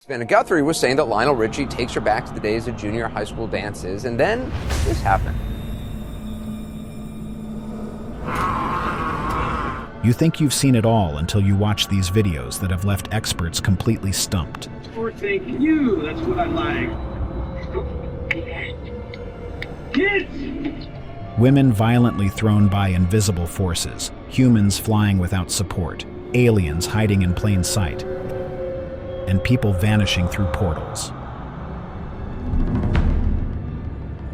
Savannah Guthrie was saying that Lionel Richie takes her back to the days of junior high school dances, and then this happened. You think you've seen it all until you watch these videos that have left experts completely stumped. Or thank you, that's what I like. Kids! Women violently thrown by invisible forces, humans flying without support, aliens hiding in plain sight, and people vanishing through portals.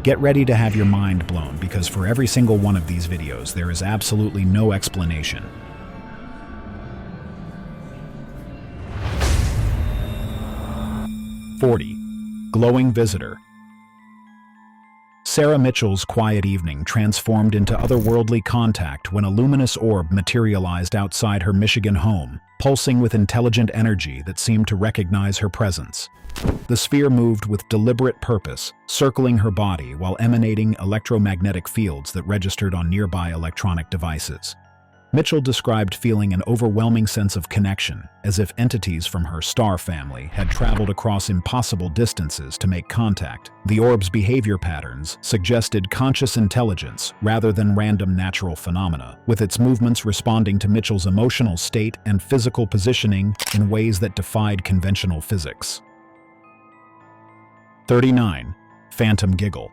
Get ready to have your mind blown, because for every single one of these videos, there is absolutely no explanation. Glowing visitor. Sarah Mitchell's quiet evening transformed into otherworldly contact when a luminous orb materialized outside her Michigan home, pulsing with intelligent energy that seemed to recognize her presence. The sphere moved with deliberate purpose, circling her body while emanating electromagnetic fields that registered on nearby electronic devices. Mitchell described feeling an overwhelming sense of connection, as if entities from her star family had traveled across impossible distances to make contact. The orb's behavior patterns suggested conscious intelligence rather than random natural phenomena, with its movements responding to Mitchell's emotional state and physical positioning in ways that defied conventional physics. 39. Phantom Giggle.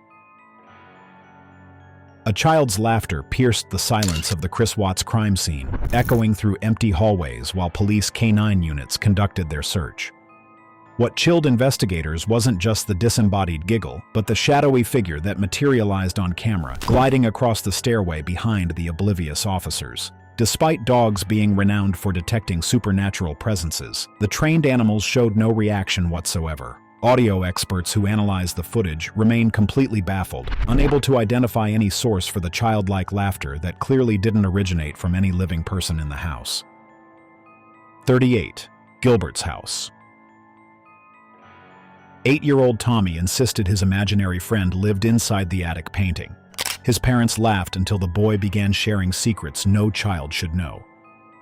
A child's laughter pierced the silence of the Chris Watts crime scene, echoing through empty hallways while police K-9 units conducted their search. What chilled investigators wasn't just the disembodied giggle, but the shadowy figure that materialized on camera, gliding across the stairway behind the oblivious officers. Despite dogs being renowned for detecting supernatural presences, the trained animals showed no reaction whatsoever. Audio experts who analyzed the footage remained completely baffled, unable to identify any source for the childlike laughter that clearly didn't originate from any living person in the house. 38. Gilberts House. 8-year-old Tommy insisted his imaginary friend lived inside the attic painting. His parents laughed until the boy began sharing secrets no child should know.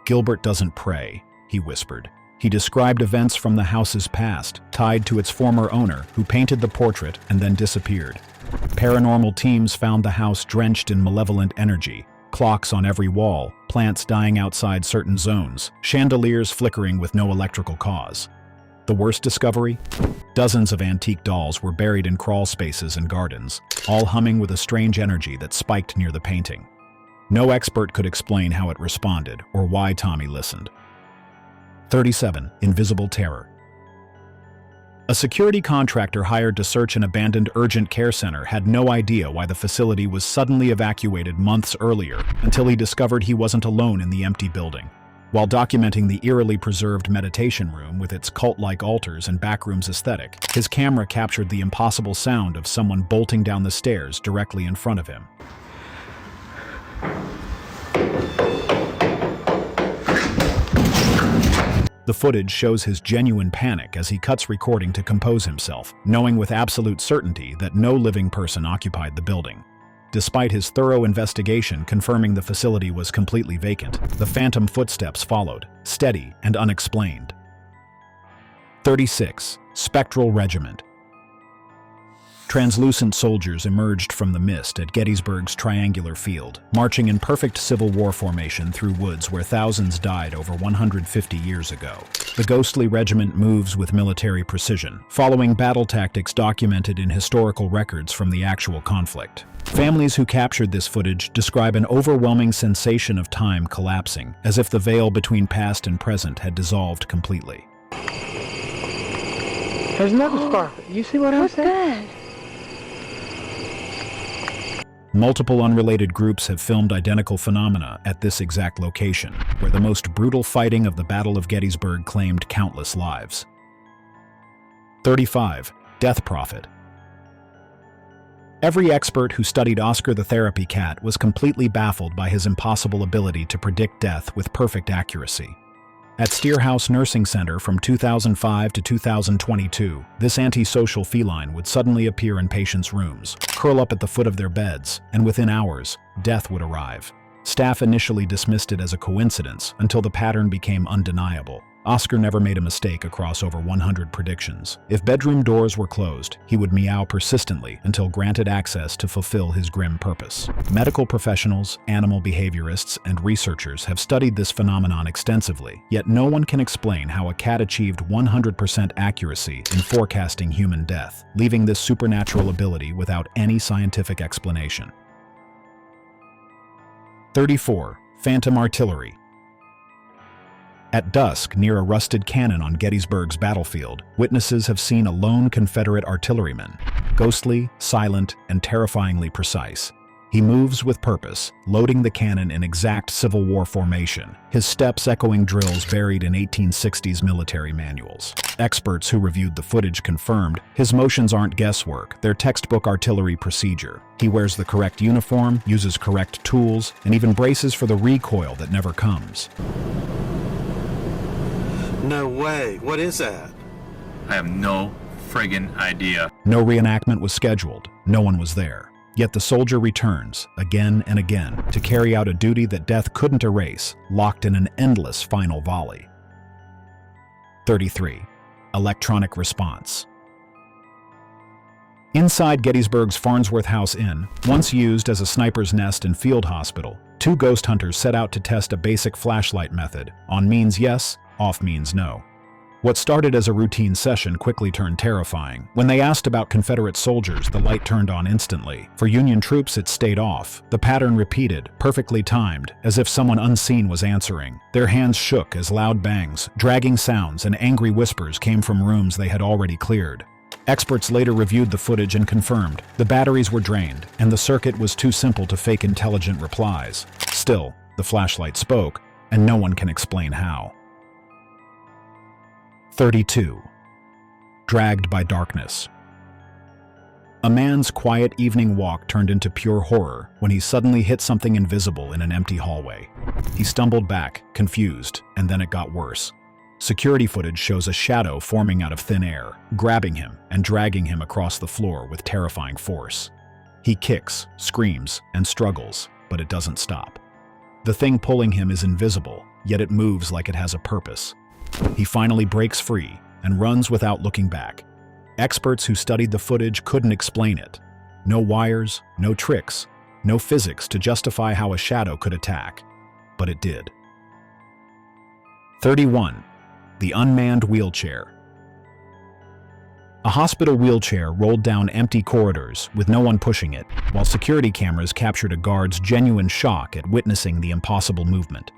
"Gilbert doesn't pray," he whispered. He described events from the house's past, tied to its former owner, who painted the portrait and then disappeared. Paranormal teams found the house drenched in malevolent energy, clocks on every wall, plants dying outside certain zones, chandeliers flickering with no electrical cause. The worst discovery? Dozens of antique dolls were buried in crawl spaces and gardens, all humming with a strange energy that spiked near the painting. No expert could explain how it responded or why Tommy listened. 37. Invisible terror. A security contractor hired to search an abandoned urgent care center had no idea why the facility was suddenly evacuated months earlier until he discovered he wasn't alone in the empty building. While documenting the eerily preserved meditation room with its cult-like altars and backrooms aesthetic, his camera captured the impossible sound of someone bolting down the stairs directly in front of him. The footage shows his genuine panic as he cuts recording to compose himself, knowing with absolute certainty that no living person occupied the building. Despite his thorough investigation confirming the facility was completely vacant, the phantom footsteps followed, steady and unexplained. 36. Spectral Regiment. Translucent soldiers emerged from the mist at Gettysburg's triangular field, marching in perfect Civil War formation through woods where thousands died over 150 years ago. The ghostly regiment moves with military precision, following battle tactics documented in historical records from the actual conflict. Families who captured this footage describe an overwhelming sensation of time collapsing, as if the veil between past and present had dissolved completely. There's another spark. You see what I'm saying? Good. Multiple unrelated groups have filmed identical phenomena at this exact location, where the most brutal fighting of the Battle of Gettysburg claimed countless lives. 35. Death Prophet. Every expert who studied Oscar the Therapy Cat was completely baffled by his impossible ability to predict death with perfect accuracy. At Steerhouse Nursing Center from 2005 to 2022, this antisocial feline would suddenly appear in patients' rooms, curl up at the foot of their beds, and within hours, death would arrive. Staff initially dismissed it as a coincidence until the pattern became undeniable. Oscar never made a mistake across over 100 predictions. If bedroom doors were closed, he would meow persistently until granted access to fulfill his grim purpose. Medical professionals, animal behaviorists, and researchers have studied this phenomenon extensively, yet no one can explain how a cat achieved 100% accuracy in forecasting human death, leaving this supernatural ability without any scientific explanation. 34. Phantom artillery. At dusk, near a rusted cannon on Gettysburg's battlefield, witnesses have seen a lone Confederate artilleryman, ghostly, silent, and terrifyingly precise. He moves with purpose, loading the cannon in exact Civil War formation, his steps echoing drills buried in 1860s military manuals. Experts who reviewed the footage confirmed his motions aren't guesswork, they're textbook artillery procedure. He wears the correct uniform, uses correct tools, and even braces for the recoil that never comes. No way. What is that? I have no friggin' idea. No reenactment was scheduled. No one was there. Yet the soldier returns, again and again, to carry out a duty that death couldn't erase, locked in an endless final volley. 33. Electronic response. Inside Gettysburg's Farnsworth House Inn, once used as a sniper's nest and field hospital, two ghost hunters set out to test a basic flashlight method. On means yes, off means no. What started as a routine session quickly turned terrifying. When they asked about Confederate soldiers, the light turned on instantly. For Union troops, it stayed off. The pattern repeated, perfectly timed, as if someone unseen was answering. Their hands shook as loud bangs, dragging sounds, and angry whispers came from rooms they had already cleared. Experts later reviewed the footage and confirmed the batteries were drained, and the circuit was too simple to fake intelligent replies. Still, the flashlight spoke, and no one can explain how. 32. Dragged by darkness. A man's quiet evening walk turned into pure horror when he suddenly hit something invisible in an empty hallway. He stumbled back, confused, and then it got worse. Security footage shows a shadow forming out of thin air, grabbing him and dragging him across the floor with terrifying force. He kicks, screams, and struggles, but it doesn't stop. The thing pulling him is invisible, yet it moves like it has a purpose. He finally breaks free and runs without looking back. Experts who studied the footage couldn't explain it. No wires, no tricks, no physics to justify how a shadow could attack. But it did. 31. The unmanned wheelchair. A hospital wheelchair rolled down empty corridors with no one pushing it, while security cameras captured a guard's genuine shock at witnessing the impossible movement.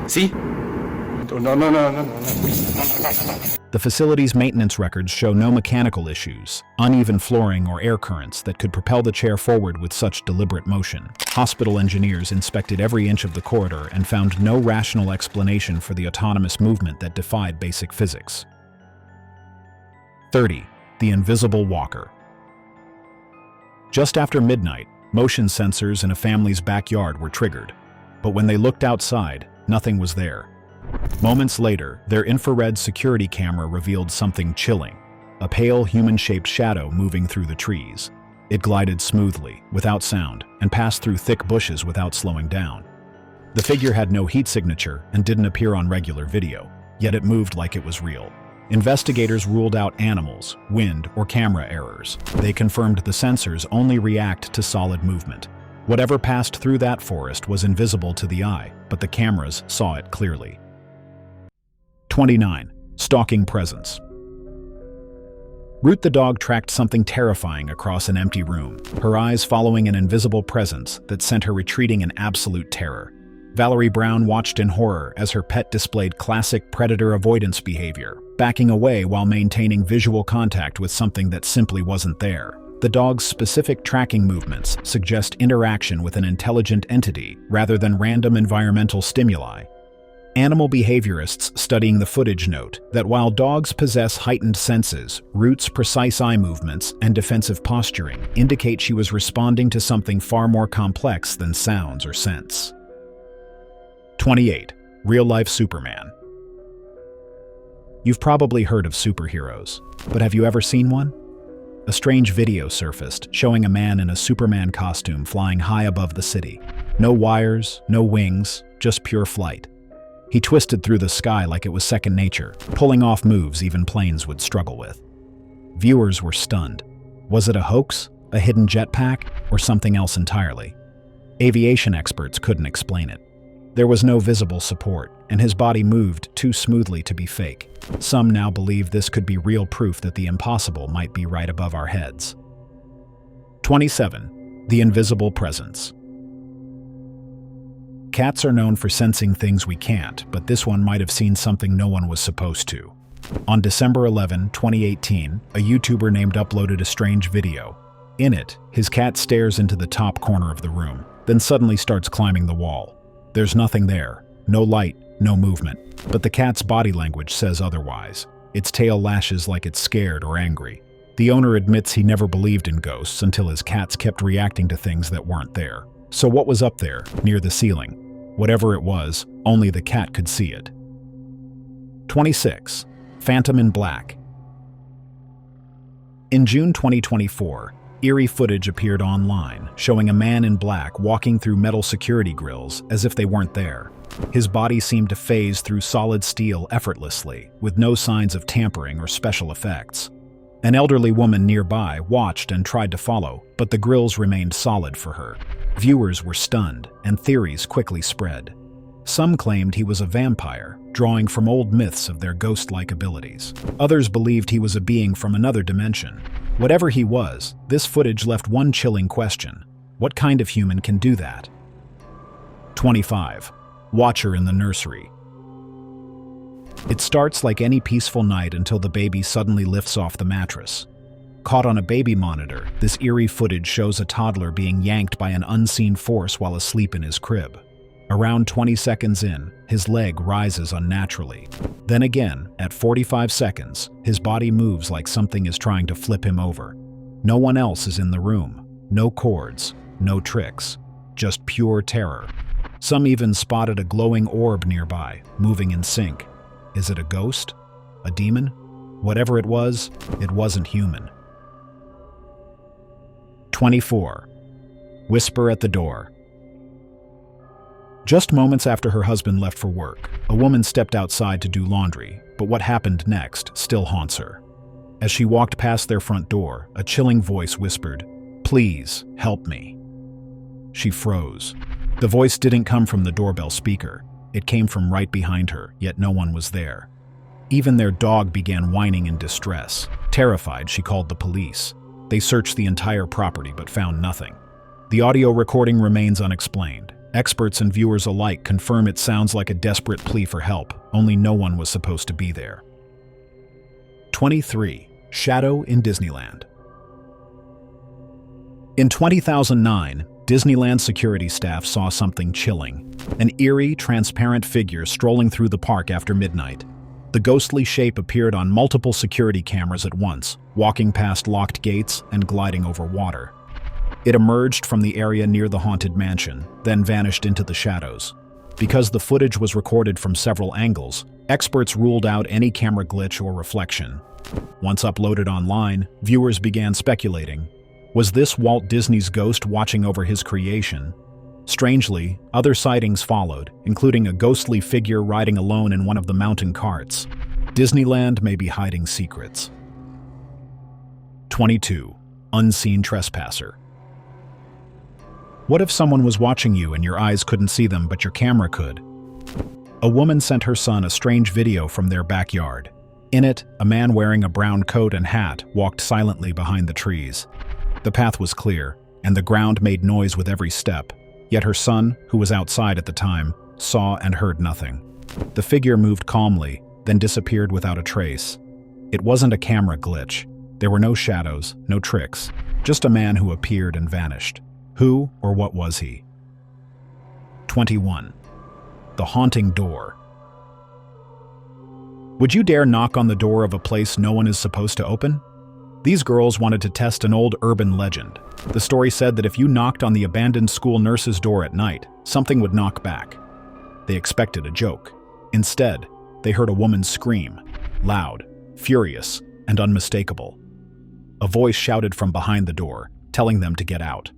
See? No. The facility's maintenance records show no mechanical issues, uneven flooring or air currents that could propel the chair forward with such deliberate motion. Hospital engineers inspected every inch of the corridor and found no rational explanation for the autonomous movement that defied basic physics. 30. The invisible walker. Just after midnight, motion sensors in a family's backyard were triggered, but when they looked outside, nothing was there. Moments later, their infrared security camera revealed something chilling, a pale human-shaped shadow moving through the trees. It glided smoothly, without sound, and passed through thick bushes without slowing down. The figure had no heat signature and didn't appear on regular video, yet it moved like it was real. Investigators ruled out animals, wind, or camera errors. They confirmed the sensors only react to solid movement. Whatever passed through that forest was invisible to the eye, but the cameras saw it clearly. 29. Stalking presence. Root the dog tracked something terrifying across an empty room, her eyes following an invisible presence that sent her retreating in absolute terror. Valerie Brown watched in horror as her pet displayed classic predator avoidance behavior, backing away while maintaining visual contact with something that simply wasn't there. The dog's specific tracking movements suggest interaction with an intelligent entity rather than random environmental stimuli. Animal behaviorists studying the footage note that while dogs possess heightened senses, Root's precise eye movements and defensive posturing indicate she was responding to something far more complex than sounds or scents. 28. Real-life Superman. You've probably heard of superheroes, but have you ever seen one? A strange video surfaced showing a man in a Superman costume flying high above the city. No wires, no wings, just pure flight. He twisted through the sky like it was second nature, pulling off moves even planes would struggle with. Viewers were stunned. Was it a hoax, a hidden jetpack, or something else entirely? Aviation experts couldn't explain it. There was no visible support, and his body moved too smoothly to be fake. Some now believe this could be real proof that the impossible might be right above our heads. 27. The invisible presence. Cats are known for sensing things we can't, but this one might have seen something no one was supposed to. On December 11, 2018, a YouTuber named uploaded a strange video. In it, his cat stares into the top corner of the room, then suddenly starts climbing the wall. There's nothing there, no light, no movement, but the cat's body language says otherwise. Its tail lashes like it's scared or angry. The owner admits he never believed in ghosts until his cats kept reacting to things that weren't there. So what was up there, near the ceiling? Whatever it was, only the cat could see it. 26. Phantom in Black. In June 2024, eerie footage appeared online, showing a man in black walking through metal security grills as if they weren't there. His body seemed to phase through solid steel effortlessly, with no signs of tampering or special effects. An elderly woman nearby watched and tried to follow, but the grills remained solid for her. Viewers were stunned, and theories quickly spread. Some claimed he was a vampire, drawing from old myths of their ghost-like abilities. Others believed he was a being from another dimension. Whatever he was, this footage left one chilling question. What kind of human can do that? 25. Watcher in the Nursery. It starts like any peaceful night until the baby suddenly lifts off the mattress. Caught on a baby monitor, this eerie footage shows a toddler being yanked by an unseen force while asleep in his crib. Around 20 seconds in, his leg rises unnaturally. Then again, at 45 seconds, his body moves like something is trying to flip him over. No one else is in the room. No cords, no tricks, just pure terror. Some even spotted a glowing orb nearby, moving in sync. Is it a ghost? A demon? Whatever it wasn't human. 24. Whisper at the door. Just moments after her husband left for work, a woman stepped outside to do laundry, but what happened next still haunts her. As she walked past their front door, a chilling voice whispered, "Please, help me." She froze. The voice didn't come from the doorbell speaker. It came from right behind her, yet no one was there. Even their dog began whining in distress. Terrified, she called the police. They searched the entire property but found nothing. The audio recording remains unexplained. Experts and viewers alike confirm it sounds like a desperate plea for help, only no one was supposed to be there. 23. Shadow in Disneyland. In 2009, Disneyland security staff saw something chilling. An eerie, transparent figure strolling through the park after midnight. The ghostly shape appeared on multiple security cameras at once, walking past locked gates and gliding over water. It emerged from the area near the haunted mansion, then vanished into the shadows. Because the footage was recorded from several angles, experts ruled out any camera glitch or reflection. Once uploaded online, viewers began speculating. Was this Walt Disney's ghost watching over his creation? Strangely, other sightings followed, including a ghostly figure riding alone in one of the mountain carts. Disneyland may be hiding secrets. 22. Unseen trespasser. What if someone was watching you and your eyes couldn't see them, but your camera could? A woman sent her son a strange video from their backyard. In it, a man wearing a brown coat and hat walked silently behind the trees. The path was clear, and the ground made noise with every step, yet her son, who was outside at the time, saw and heard nothing. The figure moved calmly, then disappeared without a trace. It wasn't a camera glitch. There were no shadows, no tricks, just a man who appeared and vanished. Who or what was he? 21. The haunting door. Would you dare knock on the door of a place no one is supposed to open? These girls wanted to test an old urban legend. The story said that if you knocked on the abandoned school nurse's door at night, something would knock back. They expected a joke. Instead, they heard a woman scream, loud, furious, and unmistakable. A voice shouted from behind the door, telling them to get out.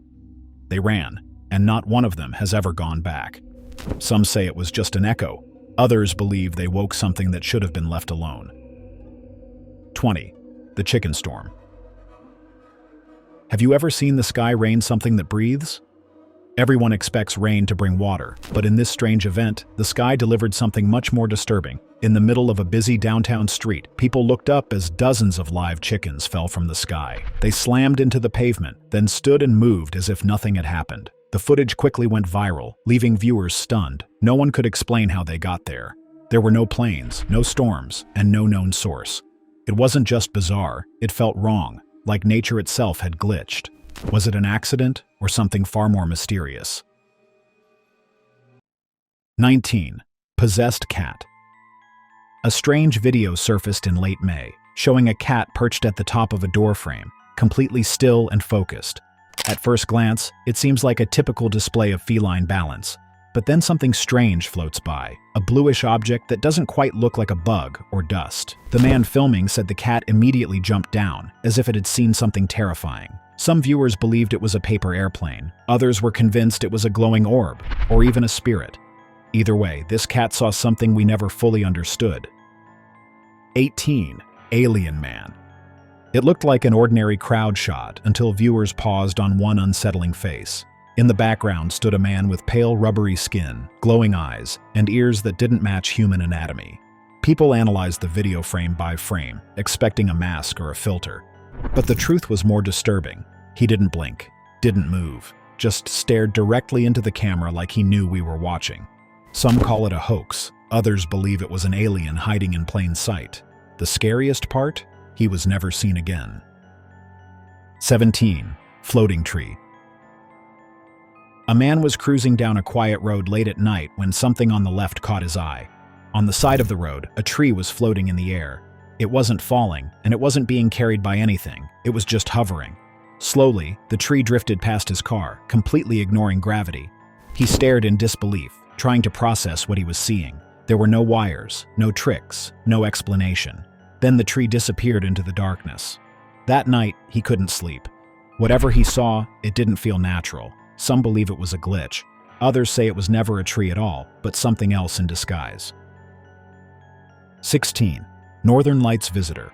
They ran, and not one of them has ever gone back. Some say it was just an echo, Others believe they woke something that should have been left alone. 20. The chicken storm. Have you ever seen the sky rain something that breathes? Everyone expects rain to bring water, but in this strange event, the sky delivered something much more disturbing. In the middle of a busy downtown street, people looked up as dozens of live chickens fell from the sky. They slammed into the pavement, then stood and moved as if nothing had happened. The footage quickly went viral, leaving viewers stunned. No one could explain how they got there. There were no planes, no storms, and no known source. It wasn't just bizarre, it felt wrong, like nature itself had glitched. Was it an accident or something far more mysterious? 19. Possessed cat. A strange video surfaced in late May, showing a cat perched at the top of a doorframe, completely still and focused. At first glance, it seems like a typical display of feline balance, but then something strange floats by, a bluish object that doesn't quite look like a bug or dust. The man filming said the cat immediately jumped down, as if it had seen something terrifying. Some viewers believed it was a paper airplane. Others were convinced it was a glowing orb, or even a spirit. Either way, this cat saw something we never fully understood. 18. Alien Man. It looked like an ordinary crowd shot until viewers paused on one unsettling face. In the background stood a man with pale rubbery skin, glowing eyes, and ears that didn't match human anatomy. People analyzed the video frame by frame, expecting a mask or a filter. But the truth was more disturbing. He didn't blink, didn't move, just stared directly into the camera like he knew we were watching. Some call it a hoax, others believe it was an alien hiding in plain sight. The scariest part? He was never seen again. 17. Floating tree. A man was cruising down a quiet road late at night when something on the left caught his eye. On the side of the road, a tree was floating in the air. It wasn't falling, and it wasn't being carried by anything. It was just hovering. Slowly, the tree drifted past his car, completely ignoring gravity. He stared in disbelief, trying to process what he was seeing. There were no wires, no tricks, no explanation. Then the tree disappeared into the darkness. That night, he couldn't sleep. Whatever he saw, it didn't feel natural. Some believe it was a glitch. Others say it was never a tree at all, but something else in disguise. 16. Northern Lights visitor.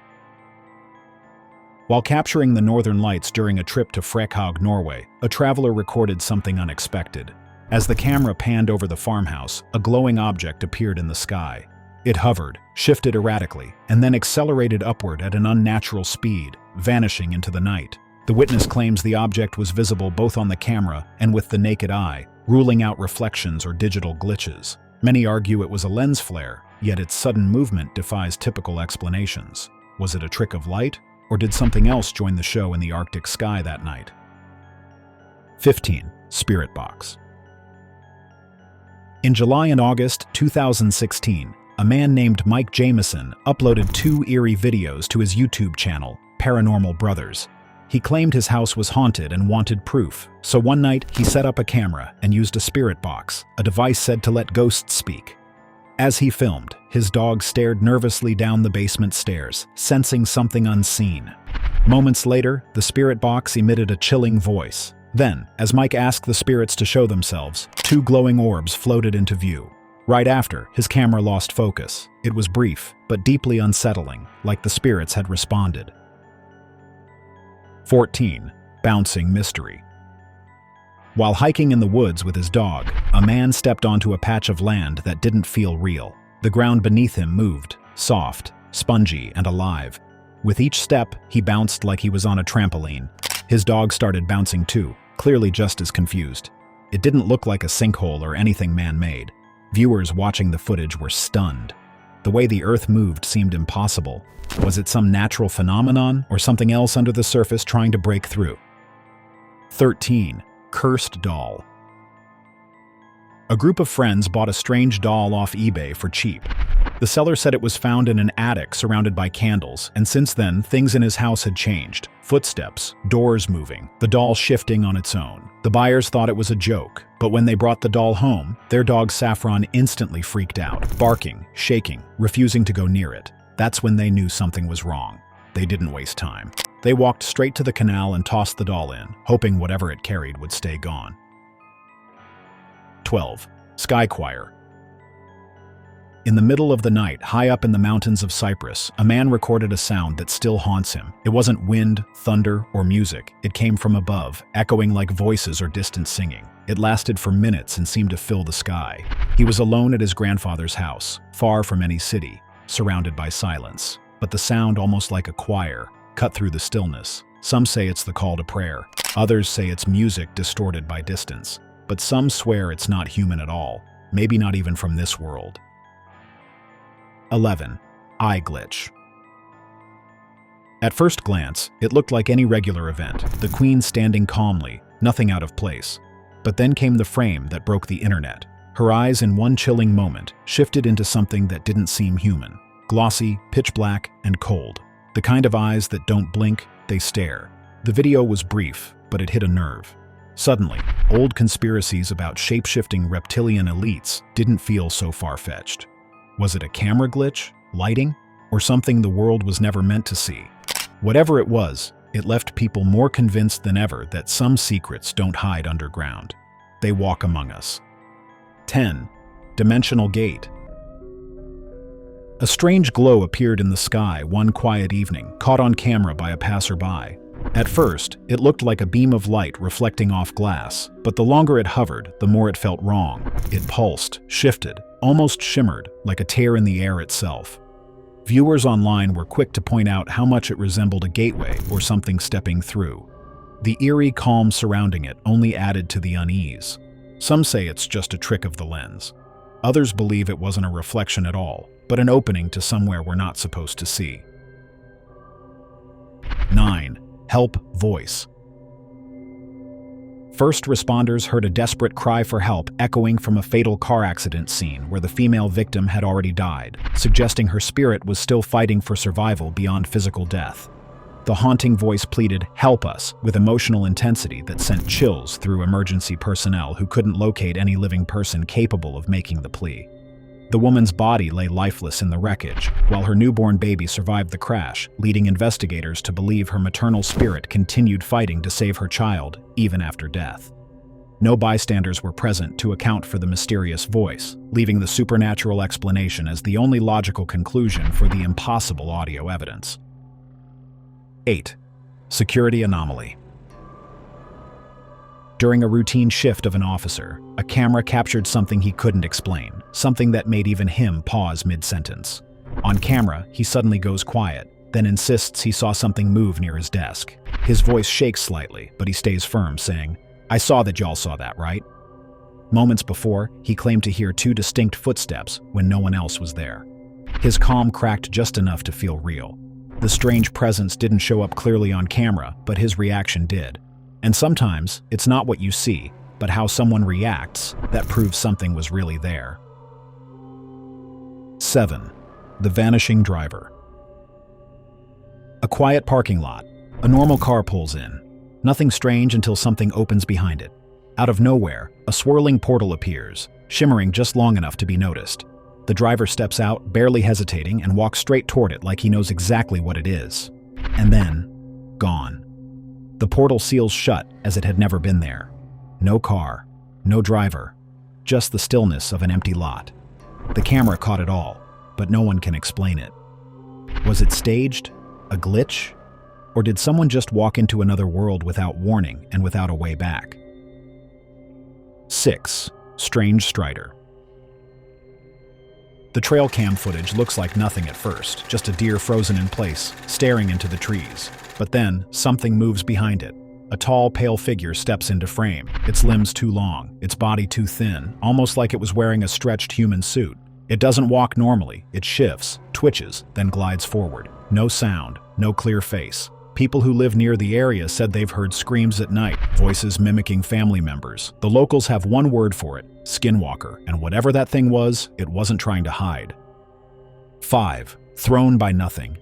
While capturing the Northern Lights during a trip to Frekhaug, Norway, a traveler recorded something unexpected. As the camera panned over the farmhouse, a glowing object appeared in the sky. It hovered, shifted erratically, and then accelerated upward at an unnatural speed, vanishing into the night. The witness claims the object was visible both on the camera and with the naked eye, ruling out reflections or digital glitches. Many argue it was a lens flare, yet its sudden movement defies typical explanations. Was it a trick of light, or did something else join the show in the Arctic sky that night? 15. Spirit Box. In July and August 2016, a man named Mike Jameson uploaded 2 eerie videos to his YouTube channel, Paranormal Brothers. He claimed his house was haunted and wanted proof, so one night he set up a camera and used a spirit box, a device said to let ghosts speak. As he filmed, his dog stared nervously down the basement stairs, sensing something unseen. Moments later, the spirit box emitted a chilling voice. Then, as Mike asked the spirits to show themselves, 2 glowing orbs floated into view. Right after, his camera lost focus. It was brief, but deeply unsettling, like the spirits had responded. 14. Bouncing mystery. While hiking in the woods with his dog, a man stepped onto a patch of land that didn't feel real. The ground beneath him moved, soft, spongy, and alive. With each step, he bounced like he was on a trampoline. His dog started bouncing too, clearly just as confused. It didn't look like a sinkhole or anything man-made. Viewers watching the footage were stunned. The way the earth moved seemed impossible. Was it some natural phenomenon or something else under the surface trying to break through? 13. Cursed doll. A group of friends bought a strange doll off eBay for cheap. The seller said it was found in an attic surrounded by candles, and since then, things in his house had changed. Footsteps, doors moving, the doll shifting on its own. The buyers thought it was a joke, but when they brought the doll home, their dog Saffron instantly freaked out, barking, shaking, refusing to go near it. That's when they knew something was wrong. They didn't waste time. They walked straight to the canal and tossed the doll in, hoping whatever it carried would stay gone. 12. Sky Choir. In the middle of the night, high up in the mountains of Cyprus, a man recorded a sound that still haunts him. It wasn't wind, thunder, or music. It came from above, echoing like voices or distant singing. It lasted for minutes and seemed to fill the sky. He was alone at his grandfather's house, far from any city, surrounded by silence. But the sound, almost like a choir, cut through the stillness. Some say it's the call to prayer. Others say it's music distorted by distance. But some swear it's not human at all, maybe not even from this world. 11. Eye glitch. At first glance, it looked like any regular event, the Queen standing calmly, nothing out of place. But then came the frame that broke the internet. Her eyes, in one chilling moment, shifted into something that didn't seem human. Glossy, pitch black, and cold. The kind of eyes that don't blink, they stare. The video was brief, but it hit a nerve. Suddenly, old conspiracies about shape-shifting reptilian elites didn't feel so far-fetched. Was it a camera glitch, lighting, or something the world was never meant to see? Whatever it was, it left people more convinced than ever that some secrets don't hide underground. They walk among us. 10. Dimensional gate. A strange glow appeared in the sky one quiet evening, caught on camera by a passerby. At first, it looked like a beam of light reflecting off glass, but the longer it hovered, the more it felt wrong. It pulsed, shifted, almost shimmered, like a tear in the air itself. Viewers online were quick to point out how much it resembled a gateway or something stepping through. The eerie calm surrounding it only added to the unease. Some say it's just a trick of the lens. Others believe it wasn't a reflection at all, but an opening to somewhere we're not supposed to see. 9. Help voice. First responders heard a desperate cry for help echoing from a fatal car accident scene where the female victim had already died, suggesting her spirit was still fighting for survival beyond physical death. The haunting voice pleaded, "Help us," with emotional intensity that sent chills through emergency personnel who couldn't locate any living person capable of making the plea. The woman's body lay lifeless in the wreckage, while her newborn baby survived the crash, leading investigators to believe her maternal spirit continued fighting to save her child, even after death. No bystanders were present to account for the mysterious voice, leaving the supernatural explanation as the only logical conclusion for the impossible audio evidence. 8. Security anomaly. During a routine shift of an officer, a camera captured something he couldn't explain, something that made even him pause mid-sentence. On camera, he suddenly goes quiet, then insists he saw something move near his desk. His voice shakes slightly, but he stays firm, saying, "I saw that y'all saw that, right?" Moments before, he claimed to hear 2 distinct footsteps when no one else was there. His calm cracked just enough to feel real. The strange presence didn't show up clearly on camera, but his reaction did. And sometimes, it's not what you see, but how someone reacts that proves something was really there. 7. The vanishing driver. A quiet parking lot. A normal car pulls in. Nothing strange until something opens behind it. Out of nowhere, a swirling portal appears, shimmering just long enough to be noticed. The driver steps out, barely hesitating, and walks straight toward it like he knows exactly what it is. And then, gone. The portal seals shut as it had never been there. No car, no driver, just the stillness of an empty lot. The camera caught it all, but no one can explain it. Was it staged? A glitch? Or did someone just walk into another world without warning and without a way back? 6. Strange Strider. The trail cam footage looks like nothing at first, just a deer frozen in place, staring into the trees. But then, something moves behind it. A tall, pale figure steps into frame, its limbs too long, its body too thin, almost like it was wearing a stretched human suit. It doesn't walk normally, it shifts, twitches, then glides forward. No sound, no clear face. People who live near the area said they've heard screams at night, voices mimicking family members. The locals have one word for it, skinwalker, and whatever that thing was, it wasn't trying to hide. 5. Thrown by nothing.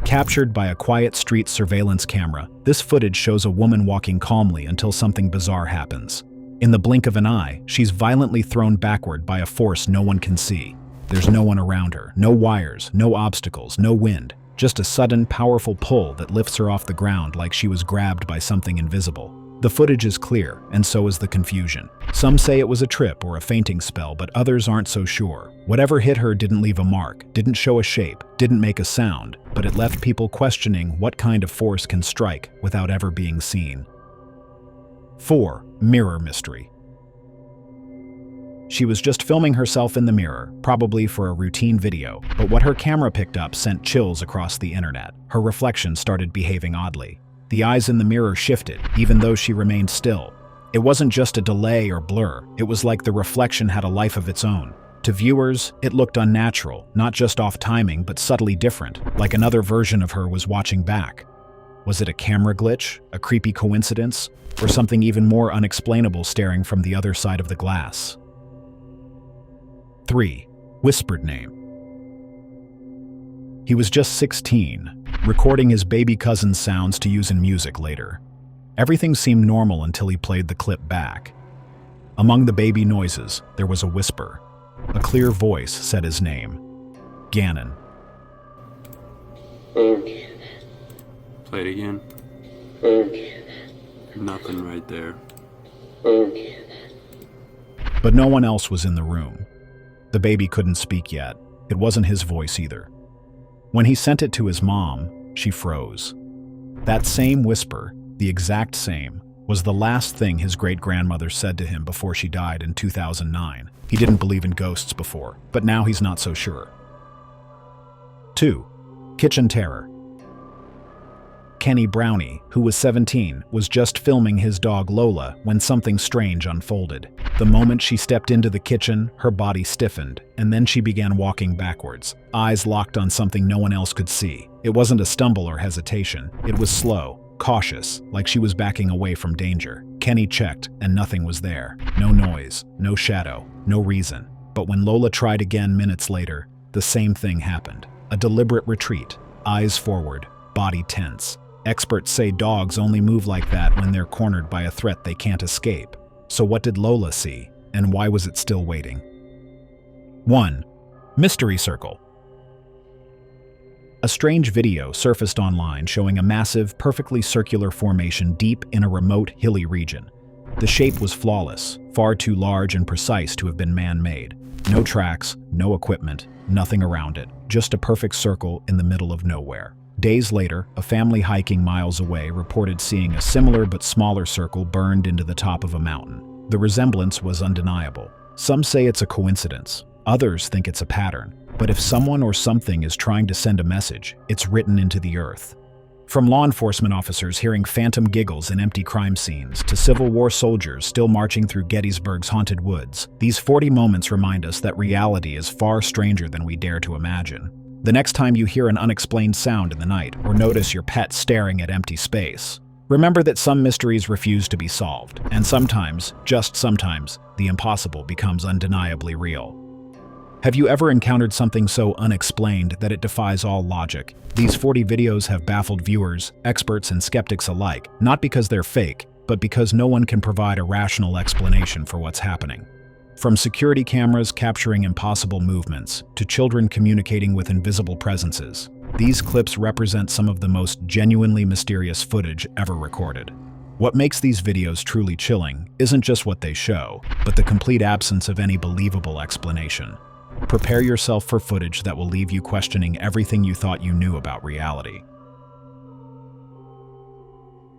Captured by a quiet street surveillance camera, this footage shows a woman walking calmly until something bizarre happens. In the blink of an eye, she's violently thrown backward by a force no one can see. There's no one around her, no wires, no obstacles, no wind, just a sudden, powerful pull that lifts her off the ground like she was grabbed by something invisible. The footage is clear, and so is the confusion. Some say it was a trip or a fainting spell, but others aren't so sure. Whatever hit her didn't leave a mark, didn't show a shape, didn't make a sound, but it left people questioning what kind of force can strike without ever being seen. 4. Mirror mystery. She was just filming herself in the mirror, probably for a routine video, but what her camera picked up sent chills across the internet. Her reflection started behaving oddly. The eyes in the mirror shifted, even though she remained still. It wasn't just a delay or blur, it was like the reflection had a life of its own. To viewers, it looked unnatural, not just off timing, but subtly different, like another version of her was watching back. Was it a camera glitch, a creepy coincidence, or something even more unexplainable staring from the other side of the glass? 3. Whispered name. He was just 16, recording his baby cousin's sounds to use in music later. Everything seemed normal until he played the clip back. Among the baby noises, there was a whisper. A clear voice said his name. Gannon. Play it again. Nothing right there. But no one else was in the room. The baby couldn't speak yet. It wasn't his voice either. When he sent it to his mom, she froze. That same whisper, the exact same, was the last thing his great-grandmother said to him before she died in 2009. He didn't believe in ghosts before, but now he's not so sure. 2. Kitchen terror. Kenny Brownie, who was 17, was just filming his dog Lola when something strange unfolded. The moment she stepped into the kitchen, her body stiffened, and then she began walking backwards, eyes locked on something no one else could see. It wasn't a stumble or hesitation. It was slow, cautious, like she was backing away from danger. Kenny checked, and nothing was there. No noise, no shadow, no reason. But when Lola tried again minutes later, the same thing happened. A deliberate retreat, eyes forward, body tense. Experts say dogs only move like that when they're cornered by a threat they can't escape. So what did Lola see, and why was it still waiting? 1. Mystery circle. A strange video surfaced online showing a massive, perfectly circular formation deep in a remote, hilly region. The shape was flawless, far too large and precise to have been man-made. No tracks, no equipment, nothing around it, just a perfect circle in the middle of nowhere. Days later, a family hiking miles away reported seeing a similar but smaller circle burned into the top of a mountain. The resemblance was undeniable. Some say it's a coincidence, others think it's a pattern. But if someone or something is trying to send a message, it's written into the earth. From law enforcement officers hearing phantom giggles in empty crime scenes to Civil War soldiers still marching through Gettysburg's haunted woods, these 40 moments remind us that reality is far stranger than we dare to imagine. The next time you hear an unexplained sound in the night or notice your pet staring at empty space, remember that some mysteries refuse to be solved, and sometimes, just sometimes, the impossible becomes undeniably real. Have you ever encountered something so unexplained that it defies all logic? These 40 videos have baffled viewers, experts, and skeptics alike, not because they're fake, but because no one can provide a rational explanation for what's happening. From security cameras capturing impossible movements to children communicating with invisible presences, these clips represent some of the most genuinely mysterious footage ever recorded. What makes these videos truly chilling isn't just what they show, but the complete absence of any believable explanation. Prepare yourself for footage that will leave you questioning everything you thought you knew about reality.